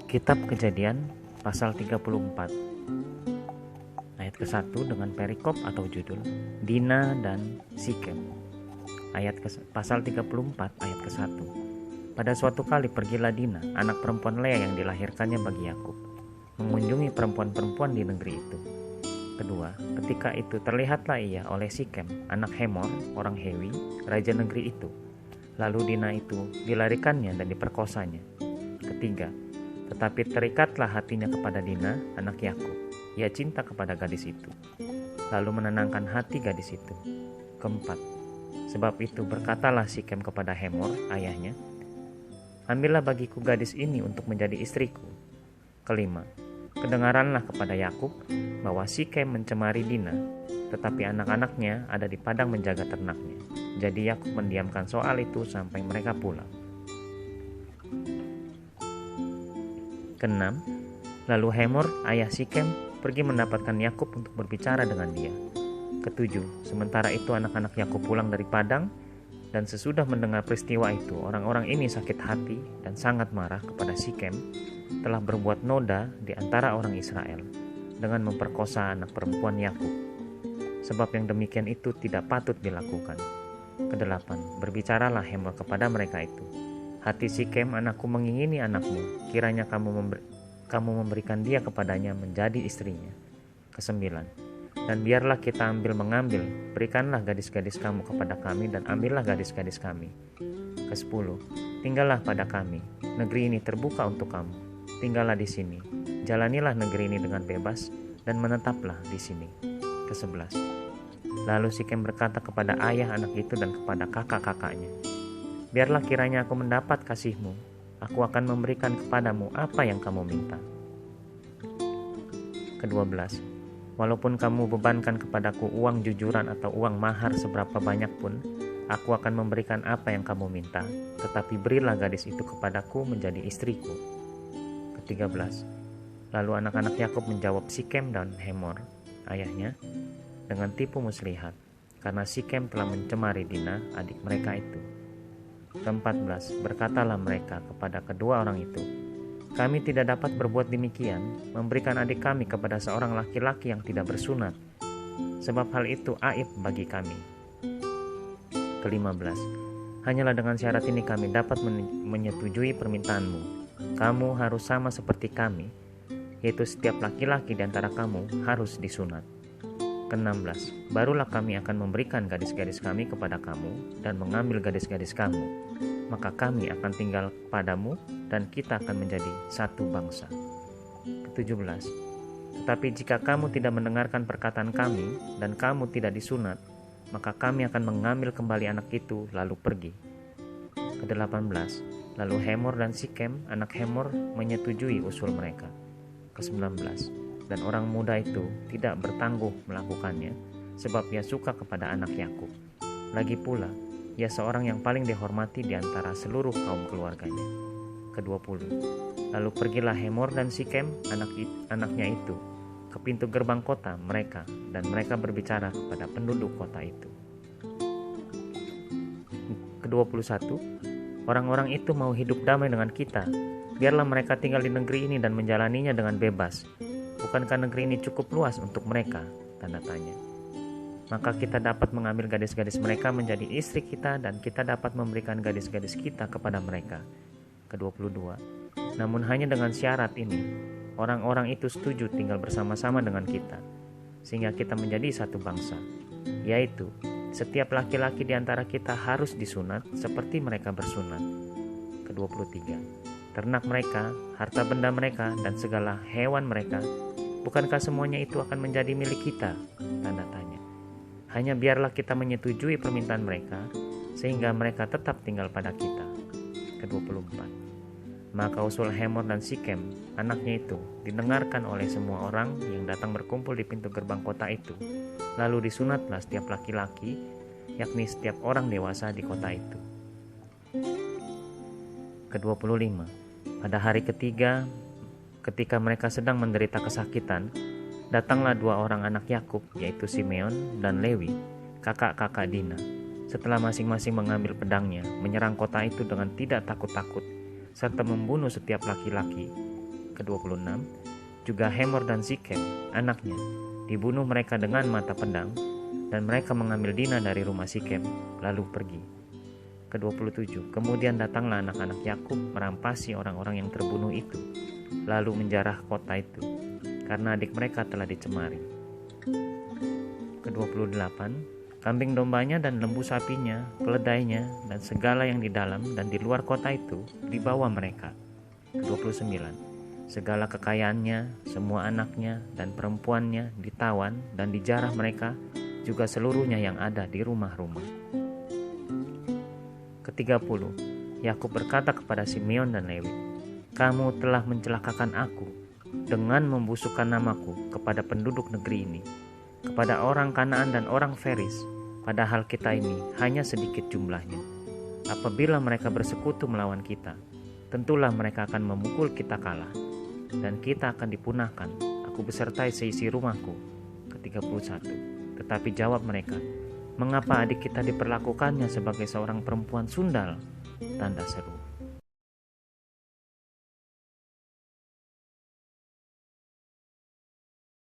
Kitab Kejadian pasal 34 ayat ke-1 dengan perikop atau judul Dina dan Sikem. Pasal 34 ayat ke-1. Pada suatu kali pergilah Dina, anak perempuan Lea yang dilahirkannya bagi Yakub, mengunjungi perempuan-perempuan di negeri itu. Kedua, ketika itu terlihatlah ia oleh Sikem, anak Hemor, orang Hewi, raja negeri itu. Lalu Dina itu dilarikannya dan diperkosanya. Ketiga, tetapi terikatlah hatinya kepada Dina, anak Yakub. Ia cinta kepada gadis itu, lalu menenangkan hati gadis itu. Keempat, sebab itu berkatalah Sikem kepada Hemor, ayahnya, ambillah bagiku gadis ini untuk menjadi istriku. Kelima, kedengaranlah kepada Yakub bahwa Sikem mencemari Dina, tetapi anak-anaknya ada di padang menjaga ternaknya. Jadi Yakub mendiamkan soal itu sampai mereka pulang. Keenam, lalu Hemor, ayah Sikem, pergi mendapatkan Yakub untuk berbicara dengan dia. Ketujuh, sementara itu anak-anak Yakub pulang dari padang, dan sesudah mendengar peristiwa itu, orang-orang ini sakit hati dan sangat marah kepada Sikem telah berbuat noda di antara orang Israel dengan memperkosa anak perempuan Yakub. Sebab yang demikian itu tidak patut dilakukan. Kedelapan, berbicaralah Hemor kepada mereka itu, hati Sikem anakku mengingini anakmu, kiranya kamu memberikan dia kepadanya menjadi istrinya. Kesembilan, dan biarlah kita mengambil, berikanlah gadis-gadis kamu kepada kami dan ambillah gadis-gadis kami. Kesepuluh, tinggallah pada kami, negeri ini terbuka untuk kamu, tinggallah di sini, jalanilah negeri ini dengan bebas dan menetaplah di sini. Kesebelas, lalu Sikem berkata kepada ayah anak itu dan kepada kakak-kakaknya, biarlah kiranya aku mendapat kasihmu, aku akan memberikan kepadamu apa yang kamu minta. Ke-12, walaupun kamu bebankan kepadaku uang jujuran atau uang mahar seberapa banyak pun, aku akan memberikan apa yang kamu minta, tetapi berilah gadis itu kepadaku menjadi istriku. Ke-13, lalu anak-anak Yakub menjawab Sikem dan Hemor, ayahnya, dengan tipu muslihat, karena Sikem telah mencemari Dina, adik mereka itu. Ke-14, berkatalah mereka kepada kedua orang itu, kami tidak dapat berbuat demikian, memberikan adik kami kepada seorang laki-laki yang tidak bersunat, sebab hal itu aib bagi kami. Ke-15, hanyalah dengan syarat ini kami dapat menyetujui permintaanmu. Kamu harus sama seperti kami, yaitu setiap laki-laki di antara kamu harus disunat. Ke-16, barulah kami akan memberikan gadis-gadis kami kepada kamu dan mengambil gadis-gadis kamu. Maka kami akan tinggal padamu dan kita akan menjadi satu bangsa. Ke-17, tetapi jika kamu tidak mendengarkan perkataan kami dan kamu tidak disunat, maka kami akan mengambil kembali anak itu lalu pergi. Ke-18, lalu Hemor dan Sikem, anak Hemor, menyetujui usul mereka. Ke-19, dan orang muda itu tidak bertangguh melakukannya, sebab ia suka kepada anak Yakub. Lagi pula, ia seorang yang paling dihormati di antara seluruh kaum keluarganya. Ke-20, lalu pergilah Hemor dan Sikem, anaknya itu, ke pintu gerbang kota mereka, dan mereka berbicara kepada penduduk kota itu. Ke-21, orang-orang itu mau hidup damai dengan kita. Biarlah mereka tinggal di negeri ini dan menjalaninya dengan bebas. Bukankah negeri ini cukup luas untuk mereka? Tanda tanya. Maka kita dapat mengambil gadis-gadis mereka menjadi istri kita dan kita dapat memberikan gadis-gadis kita kepada mereka. Ke-22, namun hanya dengan syarat ini, orang-orang itu setuju tinggal bersama-sama dengan kita, sehingga kita menjadi satu bangsa, yaitu setiap laki-laki di antara kita harus disunat seperti mereka bersunat. Ke-23, ternak mereka, harta benda mereka, dan segala hewan mereka, bukankah semuanya itu akan menjadi milik kita? Tanda tanya. Hanya biarlah kita menyetujui permintaan mereka, sehingga mereka tetap tinggal pada kita. Ke-24, maka usul Hemor dan Sikem, anaknya itu, didengarkan oleh semua orang yang datang berkumpul di pintu gerbang kota itu. Lalu disunatlah setiap laki-laki, yakni setiap orang dewasa di kota itu. Ke-25, pada hari ketiga, ketika mereka sedang menderita kesakitan, datanglah dua orang anak Yakub, yaitu Simeon dan Lewi, kakak-kakak Dina. Setelah masing-masing mengambil pedangnya, menyerang kota itu dengan tidak takut-takut, serta membunuh setiap laki-laki Ke-26, juga Hemor dan Sikem, anaknya, dibunuh mereka dengan mata pedang, dan mereka mengambil Dina dari rumah Sikem, lalu pergi. Ke-27, kemudian datanglah anak-anak Yakub merampasi orang-orang yang terbunuh itu, lalu menjarah kota itu, karena adik mereka telah dicemari. Ke-28, kambing dombanya dan lembu sapinya, keledainya, dan segala yang di dalam dan di luar kota itu dibawa mereka. Ke-29, segala kekayaannya, semua anaknya dan perempuannya ditawan dan dijarah mereka, juga seluruhnya yang ada di rumah-rumah. Ke-30, Yakub berkata kepada Simeon dan Lewi, "Kamu telah mencelakakan aku dengan membusukkan namaku kepada penduduk negeri ini, kepada orang Kanaan dan orang Feris, padahal kita ini hanya sedikit jumlahnya. Apabila mereka bersekutu melawan kita, tentulah mereka akan memukul kita kalah, dan kita akan dipunahkan, aku besertai seisi rumahku." Ke-31, tetapi jawab mereka, "Mengapa adik kita diperlakukannya sebagai seorang perempuan sundal?" Tanda seru.